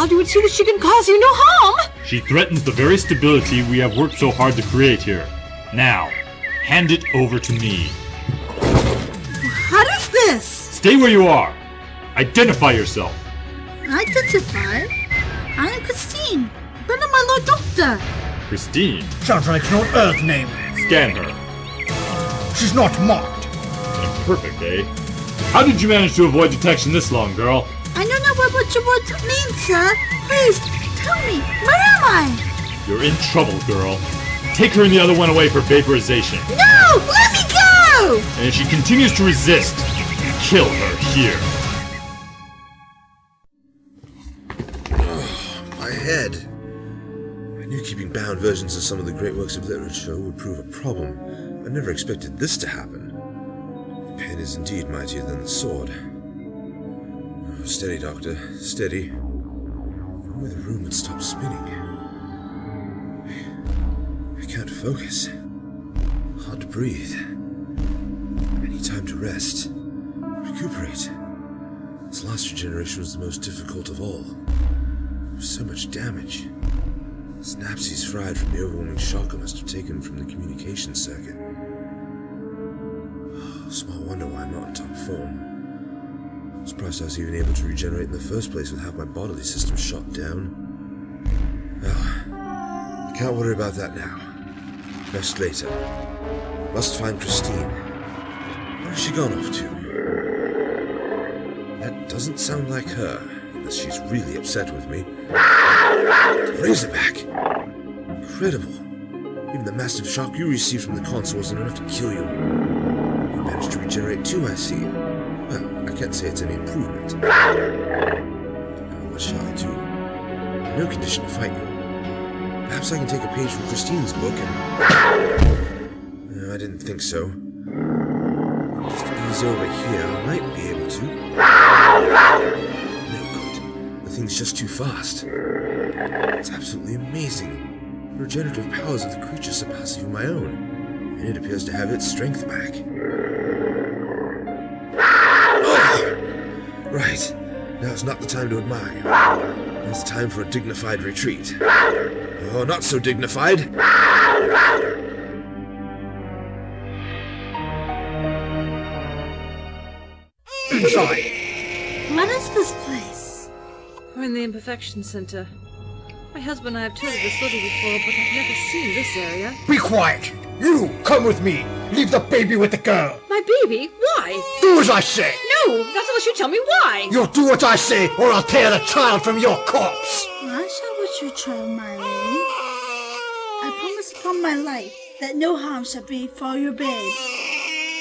value it so that she can cause you no harm! She threatens the very stability we have worked so hard to create here. Now, hand it over to me. What is this? Stay where you are. Identify yourself. Identify? I am Christine, friend of my Lord Doctor. Christine? Sounds like an Earth name. Scan her. She's not marked. Imperfect, eh? How did you manage to avoid detection this long, girl? I don't know what your words mean, sir. Please, tell me, where am I? You're in trouble, girl. Take her and the other one away for vaporization. No! Let me go! And if she continues to resist, kill her here. My head. I knew keeping bound versions of some of the great works of literature would prove a problem. I never expected this to happen. The pen is indeed mightier than the sword. Oh, steady, Doctor. Steady. If only the room would stop spinning. I can't focus. Hard to breathe. I need time to rest. Recuperate. This last regeneration was the most difficult of all. There was so much damage. Synapses fried from the overwhelming shock I must have taken from the communication circuit. Small wonder why I'm not in top form. I'm surprised I was even able to regenerate in the first place with half my bodily system shot down. Well, I can't worry about that now. Rest later. Must find Christine. Where has she gone off to? That doesn't sound like her, unless she's really upset with me. Razorback! Incredible. Even the massive shock you received from the console wasn't enough to kill you. You managed to regenerate too, I see. Well, I can't say it's any improvement. What shall I do? I'm in no condition to fight you. Perhaps I can take a page from Christine's book and... No, I didn't think so. Just ease over here, I might be able to. No good. The thing's just too fast. It's absolutely amazing. The regenerative powers of the creature surpass even my own, and it appears to have its strength back. Oh! Right. Now's not the time to admire you. It's time for a dignified retreat. Oh, not so dignified. Inside. What is this place? We're in the Imperfection Center. My husband and I have toured the facility before, but I've never seen this area. Be quiet. You, come with me. Leave the baby with the girl. My baby? Why? Do as I say. No, that's unless you tell me why. You'll do what I say, or I'll tear the child from your corpse. I shall watch your child, my lady. I promise upon my life that no harm shall befall your babe.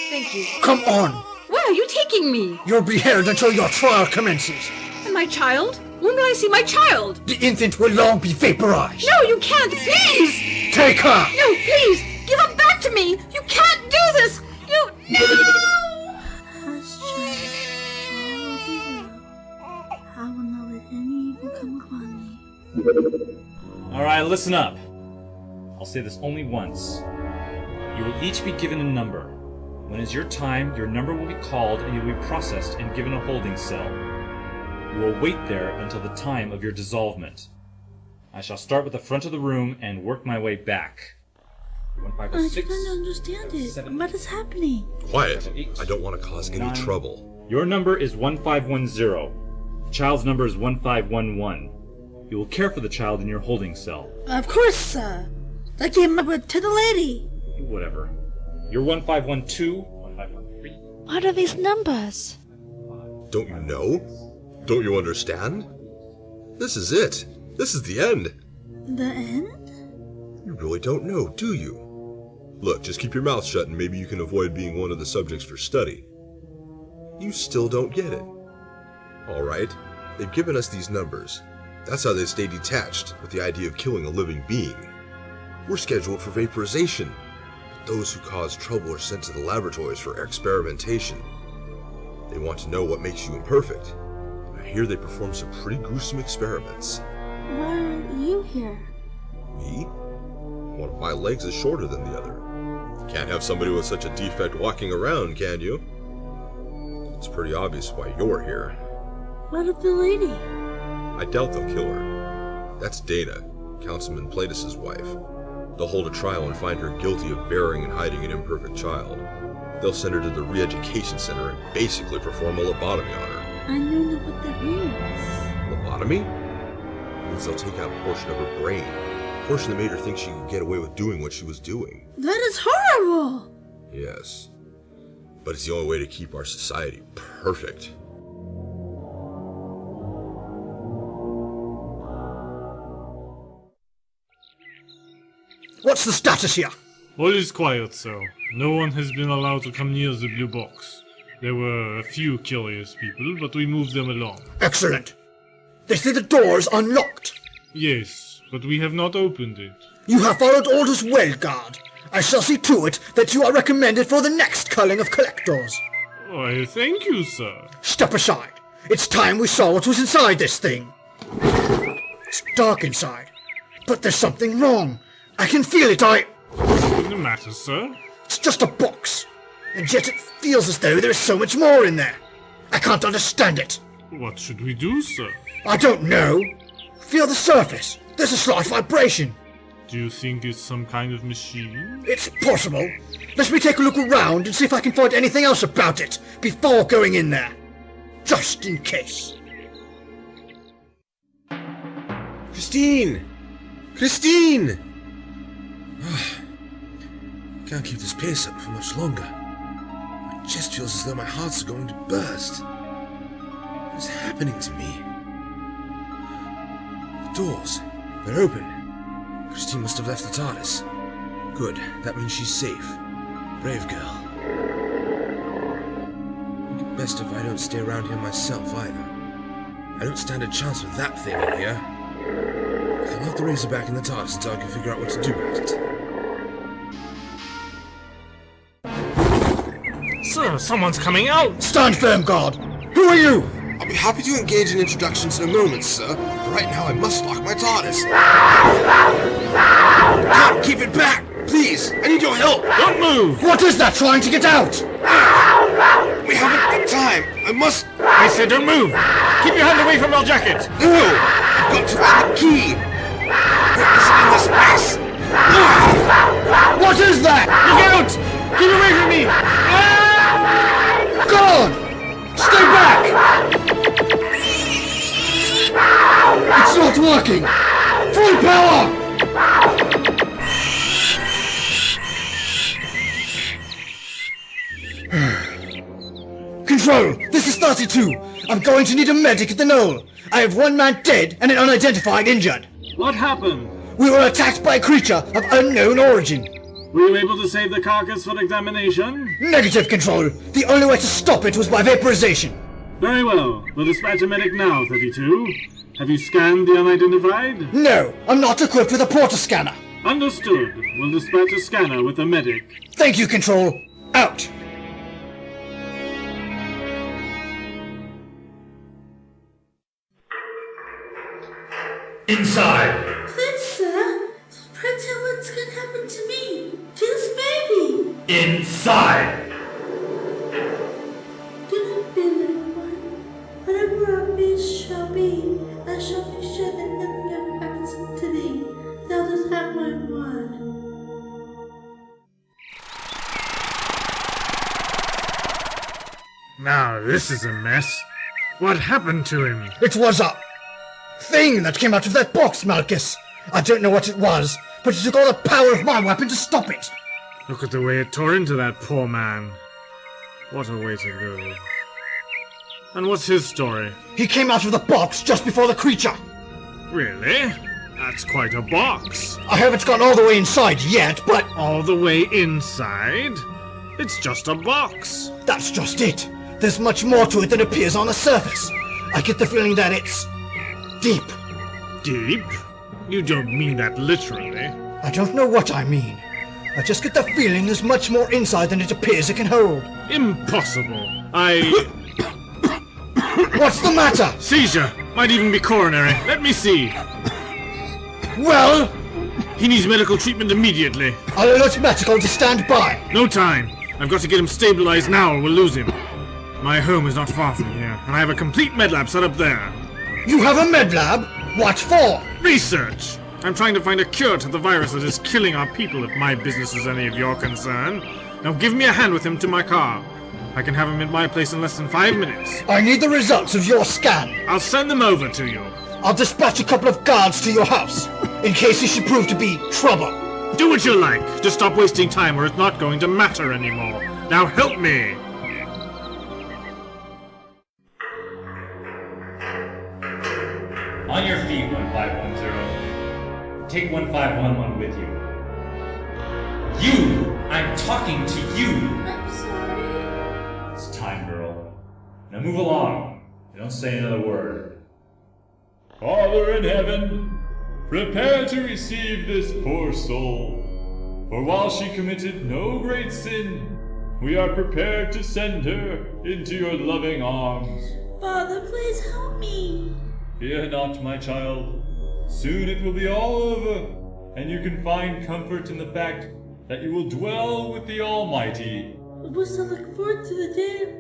Thank you. Come on. Where are you taking me? You'll be held until your trial commences. And my child? When will I see my child? The infant will long be vaporized. No, you can't! Please! Take her! No, please! Give him back to me! You can't do this! You... No! Hush, child. All will be well. I will not let any evil come upon me. Alright, listen up. I'll say this only once. You will each be given a number. When it's your time, your number will be called and you'll be processed and given a holding cell. You will wait there until the time of your dissolvement. I shall start with the front of the room and work my way back. I don't understand it. What is happening? Quiet. I don't want to cause any trouble. Your number is 1510. The child's number is 1511. You will care for the child in your holding cell. Of course, sir. I gave my to the lady. Whatever. You're 1512, 1513. What are these numbers? Don't you know? Don't you understand? This is it. This is the end. The end? You really don't know, do you? Look, just keep your mouth shut and maybe you can avoid being one of the subjects for study. You still don't get it. Alright, they've given us these numbers. That's how they stay detached with the idea of killing a living being. We're scheduled for vaporization. Those who cause trouble are sent to the laboratories for experimentation. They want to know what makes you imperfect. I hear they perform some pretty gruesome experiments. Why are you here? Me? One of my legs is shorter than the other. Can't have somebody with such a defect walking around, can you? It's pretty obvious why you're here. What of the lady? I doubt they'll kill her. That's Dana, Councilman Platus's wife. They'll hold a trial and find her guilty of bearing and hiding an imperfect child. They'll send her to the re-education center and basically perform a lobotomy on her. I don't know what that means. Lobotomy? It means they'll take out a portion of her brain. A portion that made her think she could get away with doing what she was doing. That is horrible! Yes. But it's the only way to keep our society perfect. What's the status here? All is quiet, sir. No one has been allowed to come near the blue box. There were a few curious people, but we moved them along. Excellent. They say the door is unlocked. Yes, but we have not opened it. You have followed orders well, guard. I shall see to it that you are recommended for the next culling of collectors. Why, thank you, sir. Step aside. It's time we saw what was inside this thing. It's dark inside, but there's something wrong. I can feel it. What's the matter, sir? It's just a box, and yet it feels as though there is so much more in there. I can't understand it. What should we do, sir? I don't know. Feel the surface. There's a slight vibration. Do you think it's some kind of machine? It's possible. Let me take a look around and see if I can find anything else about it before going in there. Just in case. Christine! Christine! Can't keep this pace up for much longer. My chest feels as though my heart's going to burst. What's happening to me? The doors, they're open. Christine must have left the TARDIS. Good, that means she's safe. Brave girl. I think it best if I don't stay around here myself either. I don't stand a chance with that thing in here. I'll lock the Razorback in the TARDIS until I can figure out what to do about it. Sir, someone's coming out! Stand firm, guard. Who are you? I'll be happy to engage in introductions in a moment, sir. But right now I must lock my TARDIS. Can't keep it back! Please! I need your help! Don't move! What is that trying to get out? We haven't got time! I must... I said don't move! Keep your hand away from your jacket! No! I've got to find the key! Where is it in this place? What is that? Look out! Keep away from me! Guard! Stay back! It's not working! Full power! Control! This is 32! I'm going to need a medic at the knoll! I have one man dead and an unidentified injured! What happened? We were attacked by a creature of unknown origin! Were you able to save the carcass for examination? Negative, Control! The only way to stop it was by vaporization! Very well. We'll dispatch a medic now, 32. Have you scanned the unidentified? No! I'm not equipped with a portal scanner! Understood. We'll dispatch a scanner with the medic. Thank you, Control! Out! Inside! Please, sir, pretend what's gonna happen to me, to this baby. Inside! Do not fear, little one. Whatever our beast shall be, I shall be sure that nothing ever happens to thee. Thou dost have my word. Now this is a mess. What happened to him? It was a thing that came out of that box, Malchus. I don't know what it was, but it took all the power of my weapon to stop it. Look at the way it tore into that poor man. What a way to go. And what's his story? He came out of the box just before the creature. Really? That's quite a box. I haven't gone all the way inside yet, but All the way inside? It's just a box. that's just it. There's much more to it than appears on the surface. I get the feeling that it's deep. Deep? You don't mean that literally. I don't know what I mean. I just get the feeling there's much more inside than it appears it can hold. Impossible. What's the matter? Seizure. Might even be coronary. Let me see. Well, He needs medical treatment immediately. I'll alert medical to stand by. No time. I've got to get him stabilized now or we'll lose him. My home is not far from here, and I have a complete med lab set up there. You have a med lab? What for? Research! I'm trying to find a cure to the virus that is killing our people if my business is any of your concern. Now give me a hand with him to my car. I can have him at my place in less than 5 minutes. I need the results of your scan. I'll send them over to you. I'll dispatch a couple of guards to your house, in case he should prove to be trouble. Do what you like. Just stop wasting time or it's not going to matter anymore. Now help me! On your feet, 1510. Take 1511 with you. You! I'm talking to you! I'm sorry. It's time, girl. Now move along. Don't say another word. Father in heaven, prepare to receive this poor soul. For while she committed no great sin, we are prepared to send her into your loving arms. Father, please help me. Fear not, my child. Soon it will be all over, and you can find comfort in the fact that you will dwell with the Almighty. We still look forward to the day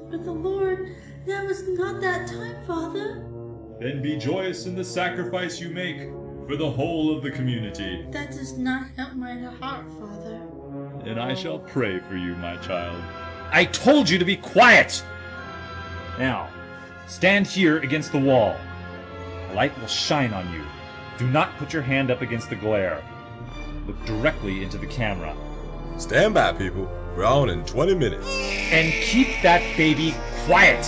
with the Lord. Now is not that time, Father. Then be joyous in the sacrifice you make for the whole of the community. That does not help my heart, Father. And I shall pray for you, my child. I told you to be quiet! Now, stand here against the wall. The light will shine on you. Do not put your hand up against the glare. Look directly into the camera. Stand by, people. We're on in 20 minutes. And keep that baby quiet!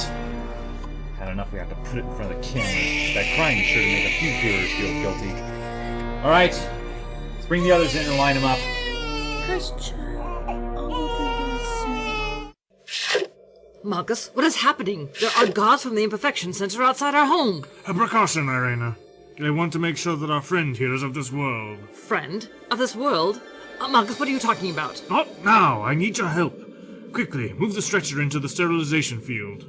Had enough we have to put it in front of the camera. That crying is sure to make a few viewers feel guilty. Alright, let's bring the others in and line them up. Hush, child. All will be well soon. Marcus, what is happening? There are guards from the imperfection center outside our home. A precaution, Irena. They want to make sure that our friend here is of this world. Friend? Of this world? Marcus, what are you talking about? Not now! I need your help. Quickly, move the stretcher into the sterilization field.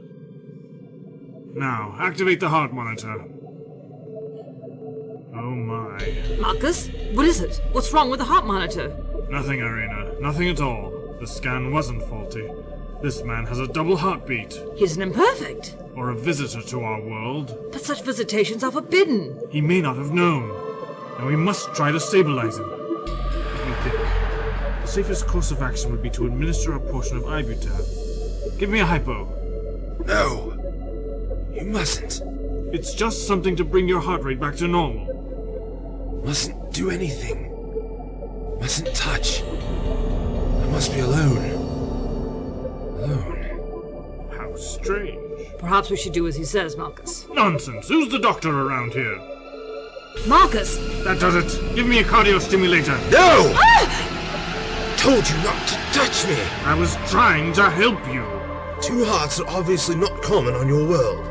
Now, activate the heart monitor. Oh my. Marcus, what is it? What's wrong with the heart monitor? Nothing, Irena. Nothing at all. The scan wasn't faulty. This man has a double heartbeat. He's an imperfect. Or a visitor to our world. But such visitations are forbidden. He may not have known. And we must try to stabilize him. Let me think. The safest course of action would be to administer a portion of ibutab. Give me a hypo. No! You mustn't. It's just something to bring your heart rate back to normal. Mustn't do anything. Mustn't touch. I must be alone. Alone. How strange. Perhaps we should do as he says, Marcus. Nonsense. Who's the doctor around here? Marcus! That does it. Give me a cardio stimulator. No! Told you not to touch me! I was trying to help you. 2 hearts are obviously not common on your world.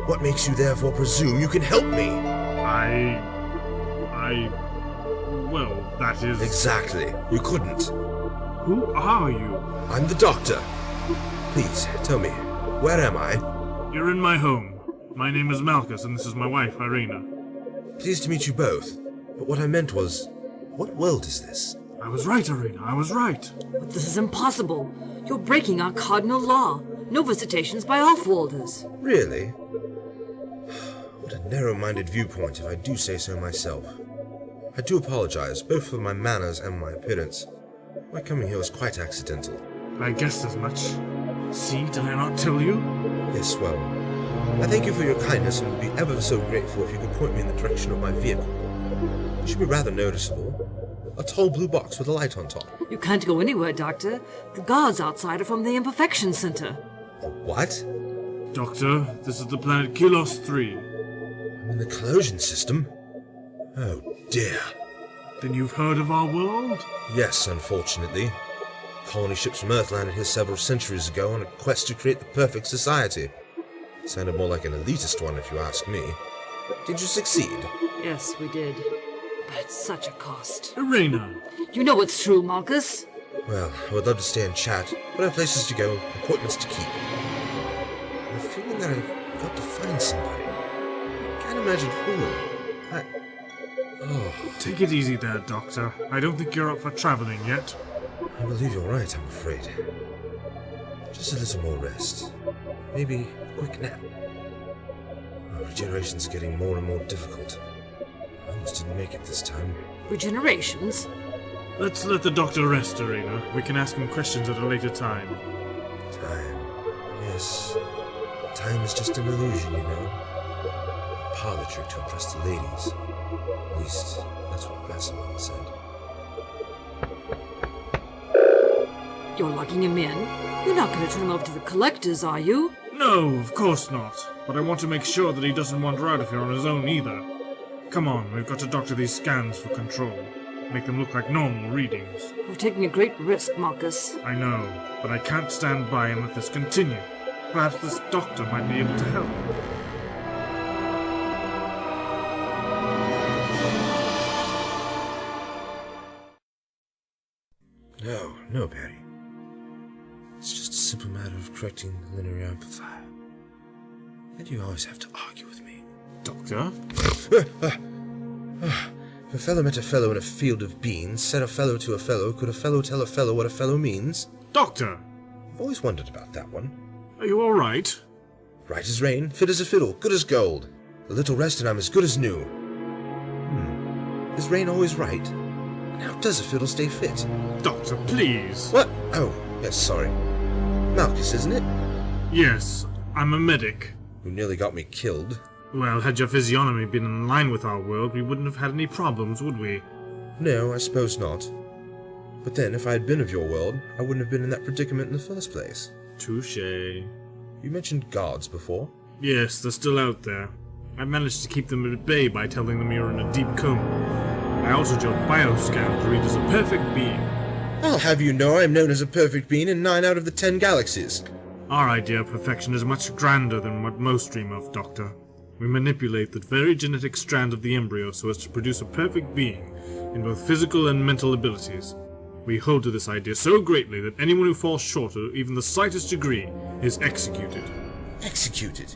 What makes you therefore presume you can help me? Well, that is... Exactly. You couldn't. Who are you? I'm the doctor. Please, tell me, where am I? You're in my home. My name is Malchus, and this is my wife, Irena. Pleased to meet you both. But what I meant was, what world is this? I was right, Irena. I was right. But this is impossible. You're breaking our cardinal law. No visitations by off-worlders. Really? What a narrow-minded viewpoint, if I do say so myself. I do apologize, both for my manners and my appearance. My coming here was quite accidental. I guessed as much. See, did I not tell you? Yes, well, I thank you for your kindness and would be ever so grateful if you could point me in the direction of my vehicle. It should be rather noticeable. A tall blue box with a light on top. You can't go anywhere, Doctor. The guards outside are from the imperfection center. The what? Doctor, this is the planet Kelos III. I'm in the collusion system? Oh dear. Then you've heard of our world? Yes, unfortunately. Colony ships from Earth landed here several centuries ago on a quest to create the perfect society. Sounded more like an elitist one, if you ask me. Did you succeed? Yes, we did. But at such a cost. Irena! You know it's true, Marcus. Well, I would love to stay and chat, but I have places to go, appointments to keep. I'm feeling that I've got to find somebody. I can't imagine who. Take it easy there, Doctor. I don't think you're up for traveling yet. I believe you're right, I'm afraid. Just a little more rest. Maybe a quick nap. Regeneration's getting more and more difficult. I almost didn't make it this time. Regenerations? Let's let the doctor rest, Arena. We can ask him questions at a later time. Time. Yes. Time is just an illusion, you know. A parlor trick to impress the ladies. At least, that's what Massillon said. You're locking him in? You're not going to turn him over to the collectors, are you? No, of course not. But I want to make sure that he doesn't wander out of here on his own either. Come on, we've got to doctor these scans for control. Make them look like normal readings. We're taking a great risk, Marcus. I know, but I can't stand by and let this continue. Perhaps this doctor might be able to help. No, Barry. It's just a simple matter of correcting the linear amplifier. And you always have to argue with me. Doctor? If a fellow met a fellow in a field of beans, said a fellow to a fellow, could a fellow tell a fellow what a fellow means? Doctor! I've always wondered about that one. Are you alright? Right as rain, fit as a fiddle, good as gold. A little rest and I'm as good as new. Is rain always right? And how does a fiddle stay fit? Doctor, please! What? Oh, yes, sorry. Malchus, isn't it? Yes, I'm a medic. Who nearly got me killed. Well, had your physiognomy been in line with our world, we wouldn't have had any problems, would we? No, I suppose not. But then, if I had been of your world, I wouldn't have been in that predicament in the first place. Touché. You mentioned guards before. Yes, they're still out there. I managed to keep them at bay by telling them you're in a deep coma. I altered your bioscan to read as a perfect being. I'll have you know I'm known as a perfect being in 9 out of the 10 galaxies. Our idea of perfection is much grander than what most dream of, Doctor. We manipulate the very genetic strand of the embryo so as to produce a perfect being in both physical and mental abilities. We hold to this idea so greatly that anyone who falls short of even the slightest degree is executed. Executed?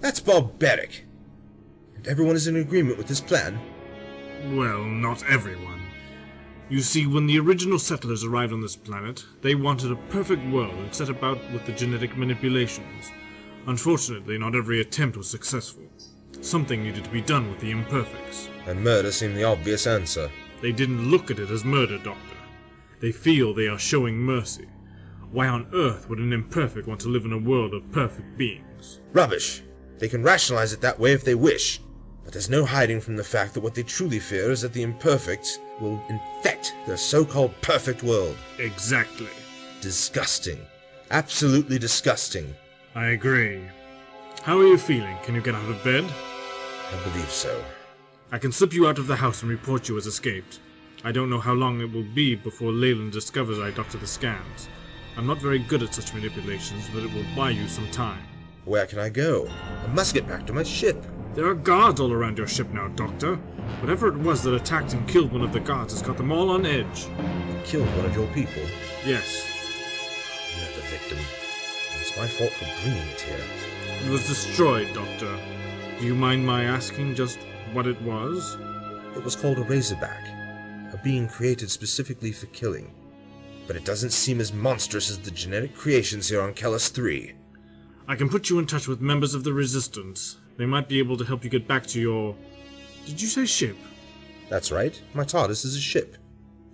That's barbaric. And everyone is in agreement with this plan? Well, not everyone. You see, when the original settlers arrived on this planet, they wanted a perfect world and set about with the genetic manipulations. Unfortunately, not every attempt was successful. Something needed to be done with the imperfects. And murder seemed the obvious answer. They didn't look at it as murder, Doctor. They feel they are showing mercy. Why on earth would an imperfect want to live in a world of perfect beings? Rubbish. They can rationalize it that way if they wish. But there's no hiding from the fact that what they truly fear is that the imperfects will infect their so-called perfect world. Exactly. Disgusting. Absolutely disgusting. I agree. How are you feeling? Can you get out of bed? I believe so. I can slip you out of the house and report you as escaped. I don't know how long it will be before Leyland discovers I doctor the scans. I'm not very good at such manipulations, but it will buy you some time. Where can I go? I must get back to my ship. There are guards all around your ship now, Doctor. Whatever it was that attacked and killed one of the guards has got them all on edge. Killed one of your people? Yes. Another victim. It's my fault for bringing it here. It was destroyed, Doctor. Do you mind my asking just what it was? It was called a razorback. A being created specifically for killing. But it doesn't seem as monstrous as the genetic creations here on Kelos III. I can put you in touch with members of the Resistance. They might be able to help you get back to your... Did you say ship? That's right. My TARDIS is a ship.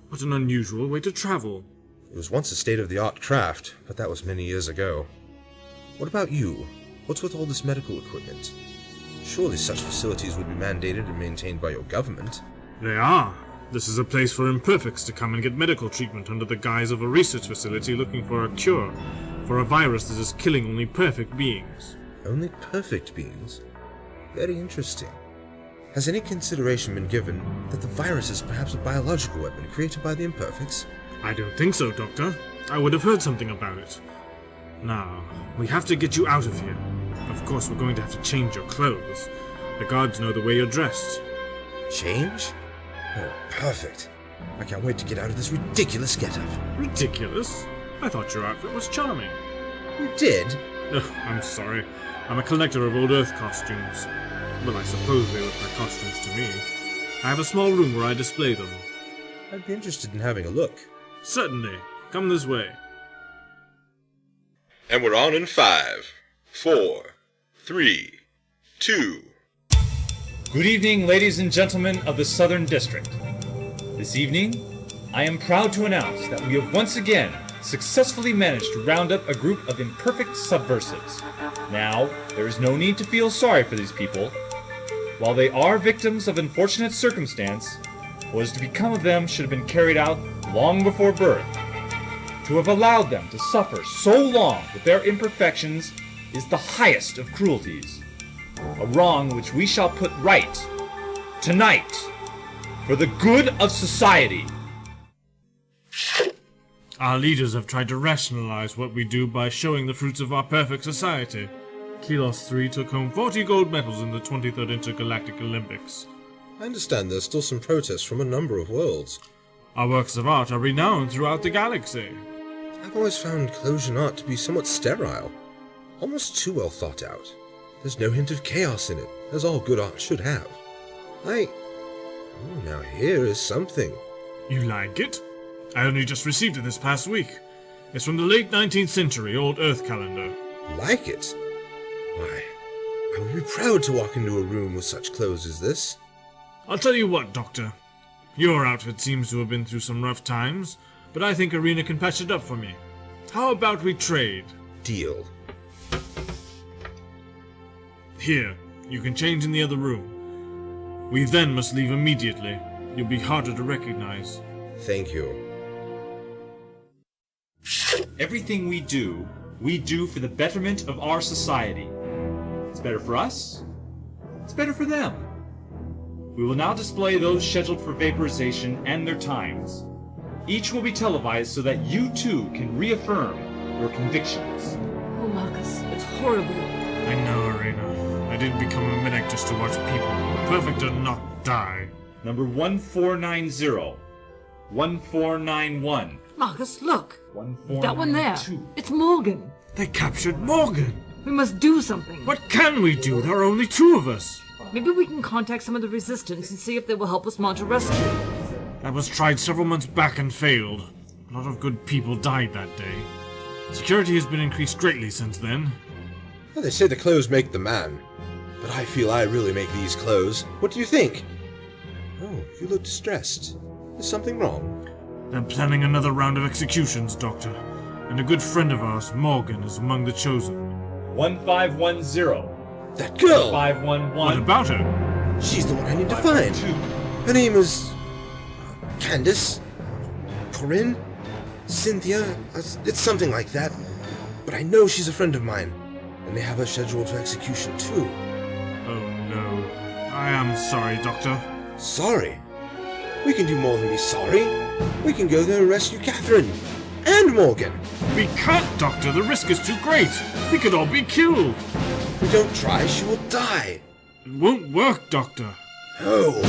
What an unusual way to travel. It was once a state-of-the-art craft, but that was many years ago. What about you? What's with all this medical equipment? Surely such facilities would be mandated and maintained by your government. They are. This is a place for imperfects to come and get medical treatment under the guise of a research facility looking for a cure for a virus that is killing only perfect beings. Only perfect beings? Very interesting. Has any consideration been given that the virus is perhaps a biological weapon created by the imperfects? I don't think so, Doctor. I would have heard something about it. Now, we have to get you out of here. Of course, we're going to have to change your clothes. The guards know the way you're dressed. Change? Oh, perfect. I can't wait to get out of this ridiculous getup. Ridiculous? I thought your outfit was charming. You did? Oh, I'm sorry. I'm a collector of old Earth costumes. Well, I suppose they look like costumes to me. I have a small room where I display them. I'd be interested in having a look. Certainly. Come this way. And we're on in 5, 4, 3, 2. Good evening, ladies and gentlemen of the Southern District. This evening, I am proud to announce that we have once again successfully managed to round up a group of imperfect subversives. Now, there is no need to feel sorry for these people. While they are victims of unfortunate circumstance, what is to become of them should have been carried out long before birth. To have allowed them to suffer so long with their imperfections is the highest of cruelties, a wrong which we shall put right, tonight, for the good of society. Our leaders have tried to rationalize what we do by showing the fruits of our perfect society. Kelos III took home 40 gold medals in the 23rd Intergalactic Olympics. I understand there's still some protests from a number of worlds. Our works of art are renowned throughout the galaxy. I've always found Closian art to be somewhat sterile, almost too well thought out. There's no hint of chaos in it, as all good art should have. Now here is something. You like it? I only just received it this past week. It's from the late 19th century old Earth calendar. Like it? Why, I would be proud to walk into a room with such clothes as this. I'll tell you what, Doctor. Your outfit seems to have been through some rough times, but I think Arena can patch it up for me. How about we trade? Deal. Here, you can change in the other room. We then must leave immediately. You'll be harder to recognize. Thank you. Everything we do for the betterment of our society. It's better for us. It's better for them. We will now display those scheduled for vaporization and their times. Each will be televised so that you too can reaffirm your convictions. Oh, Marcus, it's horrible. I know, Arena. I didn't become a medic just to watch people, perfect or not, die. Number 1490. 1491. Marcus, look. 1492. That one there. It's Morgan. They captured Morgan! We must do something. What can we do? There are only 2 of us. Maybe we can contact some of the resistance and see if they will help us launch a rescue. That was tried several months back and failed. A lot of good people died that day. Security has been increased greatly since then. Well, they say the clothes make the man, but I feel I really make these clothes. What do you think? Oh, you look distressed. Is something wrong? They're planning another round of executions, Doctor. And a good friend of ours, Morgan, is among the chosen. 1510. That girl! 511. What about her? She's the one I need to find. 512. Her name is... Candace? Corinne? Cynthia? It's something like that. But I know she's a friend of mine. And they have her scheduled for execution, too. Oh no. I am sorry, Doctor. Sorry? We can do more than be sorry. We can go there and rescue Catherine. And Morgan. We can't, Doctor. The risk is too great. We could all be killed. If we don't try, she will die. It won't work, Doctor. Oh.